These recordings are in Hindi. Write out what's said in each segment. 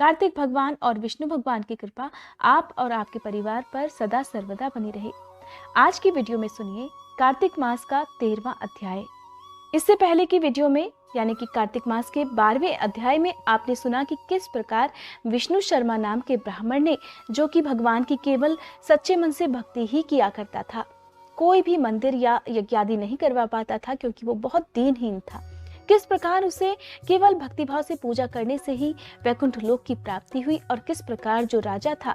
कार्तिक भगवान और विष्णु भगवान की कृपा आप और आपके परिवार पर सदा सर्वदा बनी रहे। आज की वीडियो में सुनिए कार्तिक मास का 13वां अध्याय। इससे पहले की वीडियो में यानी कि कार्तिक मास के 12वें अध्याय में आपने सुना कि किस प्रकार विष्णु शर्मा नाम के ब्राह्मण ने, जो कि भगवान की केवल सच्चे मन से भक्ति ही किया करता था, कोई भी मंदिर या यज्ञादि नहीं करवा पाता था क्योंकि वो बहुत दीनहीन था, किस प्रकार उसे केवल भक्तिभाव से पूजा करने से ही वैकुंठ लोक की प्राप्ति हुई और किस प्रकार जो राजा था,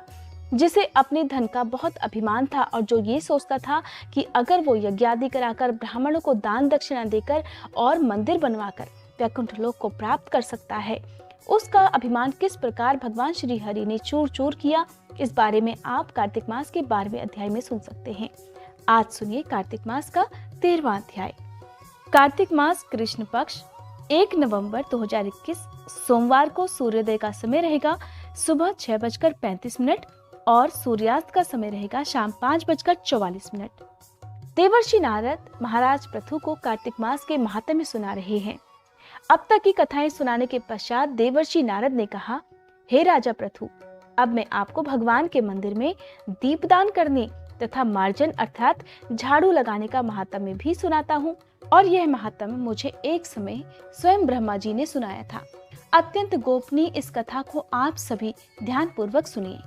जिसे अपने धन का बहुत अभिमान था और जो ये सोचता था कि अगर वो यज्ञादि कराकर ब्राह्मणों को दान दक्षिणा देकर और मंदिर बनवाकर वैकुंठ लोक को प्राप्त कर सकता है, उसका अभिमान किस प्रकार भगवान श्री हरि ने चूर चूर किया, इस बारे में आप कार्तिक मास के 12वें अध्याय में सुन सकते हैं। आज सुनिए कार्तिक मास का 13वां अध्याय। कार्तिक मास कृष्ण पक्ष 1 नवंबर 2021 सोमवार को सूर्योदय का समय रहेगा सुबह 6:35 और सूर्यास्त का समय रहेगा शाम 5:44। देवर्षि नारद महाराज पृथु को कार्तिक मास के महात्म्य सुना रहे हैं। अब तक की कथाएं सुनाने के पश्चात देवर्षि नारद ने कहा, हे राजा पृथु, अब मैं आपको भगवान के मंदिर में दीपदान करने तथा मार्जन अर्थात झाड़ू लगाने का महात्म्य भी सुनाता हूँ। और यह महात्म्य मुझे एक समय स्वयं ब्रह्मा जी ने सुनाया था। अत्यंत गोपनीय इस कथा को आप सभी ध्यान पूर्वक सुनिए।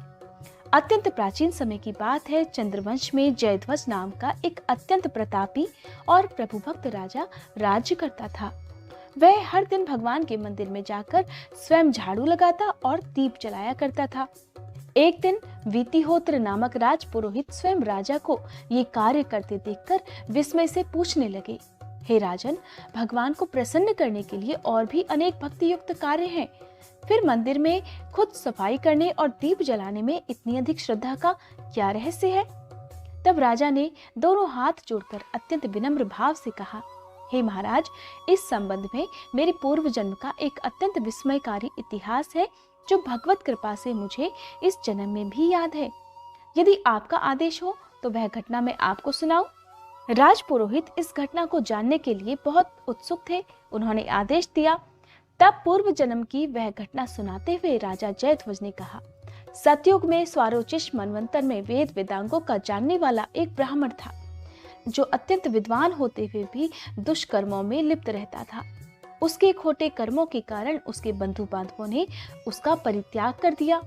अत्यंत प्राचीन समय की बात है। चंद्रवंश में जयध्वज नाम का एक अत्यंत प्रतापी और प्रभुभक्त राजा राज्य करता था। वह हर दिन भगवान के मंदिर में जाकर स्वयं झाड़ू लगाता और दीप जलाया करता था। एक दिन वीतिहोत्र नामक राज पुरोहित स्वयं राजा को ये कार्य करते देखकर विस्मय से पूछने लगे, हे राजन, भगवान को प्रसन्न करने के लिए और भी अनेक भक्ति युक्त कार्य हैं, फिर मंदिर में खुद सफाई करने और दीप जलाने में इतनी अधिक श्रद्धा का क्या रहस्य है? तब राजा ने दोनों हाथ जोड़कर अत्यंत विनम्र भाव से कहा, हे महाराज, इस संबंध में मेरे पूर्व जन्म का एक अत्यंत विस्मयकारी इतिहास है जो भगवत कृपा से मुझे इस जन्म में भी याद है। यदि आपका आदेश हो तो वह घटना मैं आपको सुनाऊं। राजपुरोहित इस घटना को जानने के लिए बहुत उत्सुक थे। उन्होंने आदेश दिया। तब पूर्व जन्म की वह घटना सुनाते हुए राजा जयध्वज ने कहा, सतयुग में स्वारोचिष मनवंतर में वेद वेदांगों का जानने वाला एक ब्राह्मण था, जो अत्यंत विद्वान होते हुए भी दुष्कर्मों में लिप्त रहता था। उसके खोटे कर्मों के कारण उसके बंधु बांधवों ने उसका परित्याग कर दिया।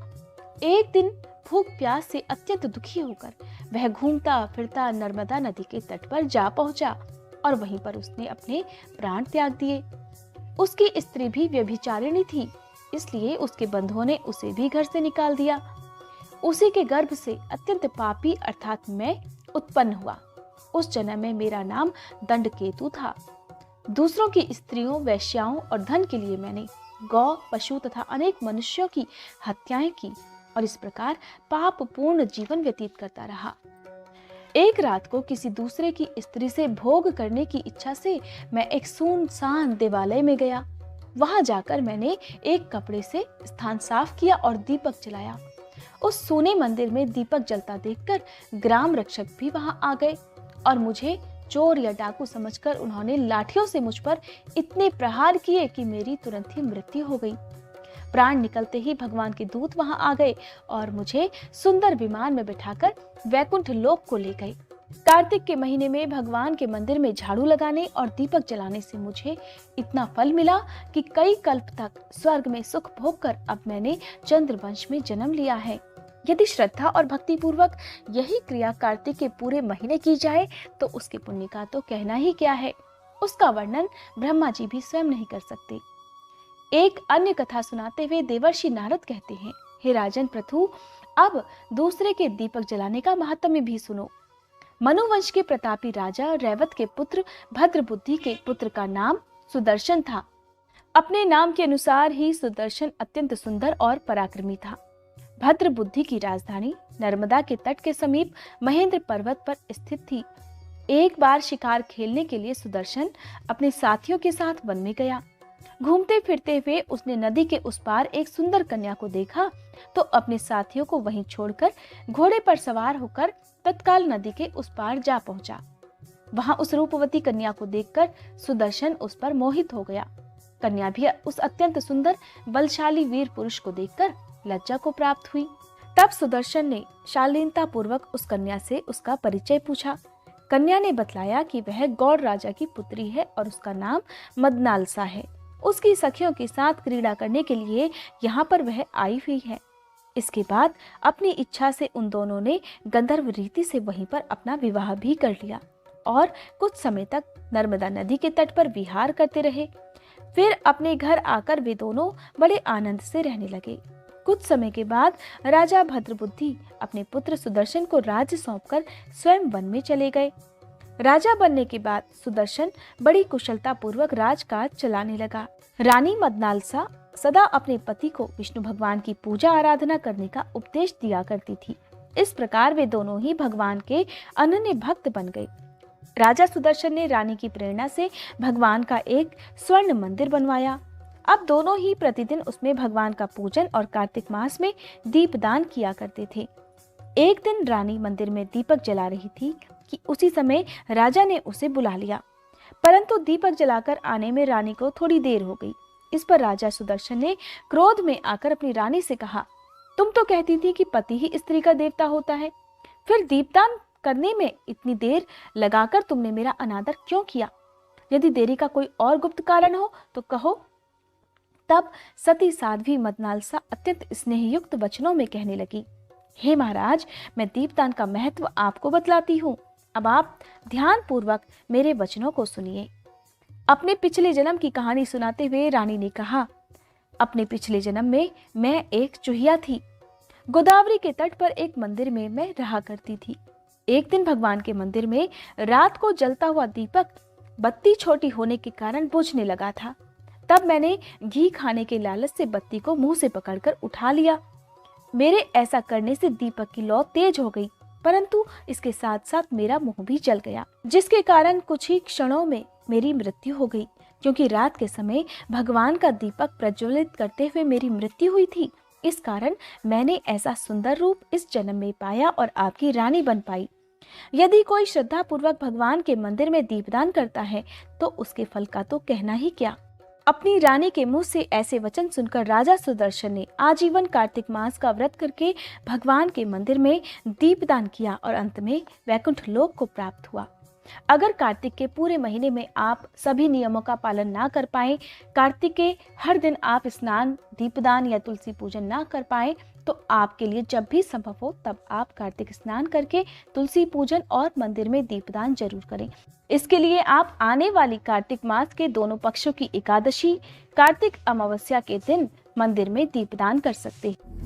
एक दिन भूख प्यास से अत्यंत दुखी होकर वह घूमता फिरता नर्मदा नदी के तट पर जा पहुंचा और वहीं पर उसने अपने प्राण त्याग दिए। उसकी स्त्री भी व्यभिचारिणी थी, इसलिए उसके बंधुओं ने उसे भी घर से निकाल दिया। उसी के गर्भ से अत्यंत पापी अर्थात मैं उत्पन्न हुआ। उस जन्म में मेरा नाम दंडकेतु था। दूसरों की स्त्रियों, वैश्याओं और धन के लिए मैंने गौ, पशु तथा अनेक मनुष्यों की हत्याएं की और इस प्रकार पाप पूर्ण जीवन व्यतीत करता रहा। एक रात को किसी दूसरे की स्त्री से भोग करने की इच्छा से मैं एक सुनसान देवालय में गया। वहां जाकर मैंने एक कपड़े से स्थान साफ किया और दीपक जलाया। उस सूने मंदिर में दीपक जलता देखकर ग्राम रक्षक भी वहां आ गए और मुझे चोर या डाकू समझकर उन्होंने लाठियों से मुझ पर इतने प्रहार किए कि मेरी तुरंत ही मृत्यु हो गई। प्राण निकलते ही भगवान के दूत वहां आ गए और मुझे सुंदर विमान में बिठाकर वैकुंठ लोक को ले गए। कार्तिक के महीने में भगवान के मंदिर में झाड़ू लगाने और दीपक जलाने से मुझे इतना फल मिला कि कई कल्प तक स्वर्ग में सुख भोग कर अब मैंने चंद्रवंश में जन्म लिया है। यदि श्रद्धा और भक्ति पूर्वक यही क्रिया कार्तिक के पूरे महीने की जाए तो उसके पुण्य का तो कहना ही क्या है। उसका वर्णन ब्रह्मा जी भी स्वयं नहीं कर सकते। एक अन्य कथा सुनाते हुए देवर्षि नारद कहते हैं, हे राजन पृथु, अब दूसरे के दीपक जलाने का महात्म्य भी सुनो। मनुवंश के प्रतापी राजा रैवत के पुत्र भद्रबुद्धि के पुत्र का नाम सुदर्शन था। अपने नाम के अनुसार ही सुदर्शन अत्यंत सुंदर और पराक्रमी था। भद्रबुद्धि की राजधानी नर्मदा के तट के समीप महेंद्र पर्वत पर स्थित थी। एक बार शिकार खेलने के लिए सुदर्शन अपने साथियों के साथ वन में गया। घूमते फिरते हुए उसने नदी के उस पार एक सुंदर कन्या को देखा तो अपने साथियों को वहीं छोड़कर घोड़े पर सवार होकर तत्काल नदी के उस पार जा पहुंचा। वहां उस रूपवती कन्या को देखकर सुदर्शन उस पर मोहित हो गया। कन्या भी उस अत्यंत सुंदर बलशाली वीर पुरुष को देखकर लज्जा को प्राप्त हुई। तब सुदर्शन ने शालीनता पूर्वक उस कन्या से उसका परिचय पूछा। कन्या ने बतलाया कि वह गौड़ राजा की पुत्री है और उसका नाम मदनालसा है। उसकी सखियों के साथ क्रीड़ा करने के लिए यहाँ पर वह आई हुई है। इसके बाद अपनी इच्छा से उन दोनों ने गंधर्व रीति से वहीं पर अपना विवाह भी कर लिया और कुछ समय तक नर्मदा नदी के तट पर विहार करते रहे। फिर अपने घर आकर वे दोनों बड़े आनंद से रहने लगे। कुछ समय के बाद राजा भद्रबुद्धि अपने पुत्र सुदर्शन को राज्य सौंपकर स्वयं वन में चले गए। राजा बनने के बाद सुदर्शन बड़ी कुशलता पूर्वक राजकाज चलाने लगा। रानी मदनालसा सदा अपने पति को विष्णु भगवान की पूजा आराधना करने का उपदेश दिया करती थी। इस प्रकार वे दोनों ही भगवान के अनन्य भक्त बन गए। राजा सुदर्शन ने रानी की प्रेरणा से भगवान का एक स्वर्ण मंदिर बनवाया। अब दोनों ही प्रतिदिन उसमें भगवान का पूजन और कार्तिक मास में दीपदान किया करते थे। एक दिन रानी मंदिर में दीपक जला रही थी कि उसी समय राजा ने उसे बुला लिया, परंतु दीपक जलाकर आने में रानी को थोड़ी देर हो गई। इस पर राजा सुदर्शन ने क्रोध में आकर अपनी रानी से कहा, तुम तो कहती थी कि पति ही स्त्री का देवता होता है, फिर दीपदान करने में इतनी देर लगाकर तुमने मेरा अनादर क्यों किया? यदि देरी का कोई और गुप्त कारण हो तो कहो। तब सती साध्वी मदनालसा अत्यंत स्नेहयुक्त वचनों में कहने लगी, हे महाराज, मैं दीपदान का महत्व आपको बतलाती हूँ। अब आप ध्यान पूर्वक मेरे वचनों को सुनिए। अपने पिछले जन्म की कहानी सुनाते हुए रानी ने कहा, अपने पिछले जन्म में मैं एक चूहिया थी। गोदावरी के तट पर एक मंदिर में मैं रहा करती थी। एक दिन भगवान के मंदिर में रात को जलता हुआ दीपक बत्ती छोटी होने के कारण बुझने लगा था। तब मैंने घी खाने के लालच से बत्ती को मुंह से पकड़कर उठा लिया। मेरे ऐसा करने से दीपक की लौ तेज हो गई, परंतु इसके साथ साथ मेरा मुंह भी जल गया, जिसके कारण कुछ ही क्षणों में मेरी मृत्यु हो गई। क्योंकि रात के समय भगवान का दीपक प्रज्वलित करते हुए मेरी मृत्यु हुई थी, इस कारण मैंने ऐसा सुंदर रूप इस जन्म में पाया और आपकी रानी बन पाई। यदि कोई श्रद्धा पूर्वक भगवान के मंदिर में दीपदान करता है तो उसके फल का तो कहना ही क्या। अपनी रानी के मुंह से ऐसे वचन सुनकर राजा सुदर्शन ने आजीवन कार्तिक मास का व्रत करके भगवान के मंदिर में दीपदान किया और अंत में वैकुंठ लोक को प्राप्त हुआ। अगर कार्तिक के पूरे महीने में आप सभी नियमों का पालन ना कर पाए, कार्तिक के हर दिन आप स्नान, दीपदान या तुलसी पूजन ना कर पाए, तो आपके लिए जब भी संभव हो तब आप कार्तिक स्नान करके तुलसी पूजन और मंदिर में दीपदान जरूर करें। इसके लिए आप आने वाली कार्तिक मास के दोनों पक्षों की एकादशी, कार्तिक अमावस्या के दिन मंदिर में दीपदान कर सकते हैं।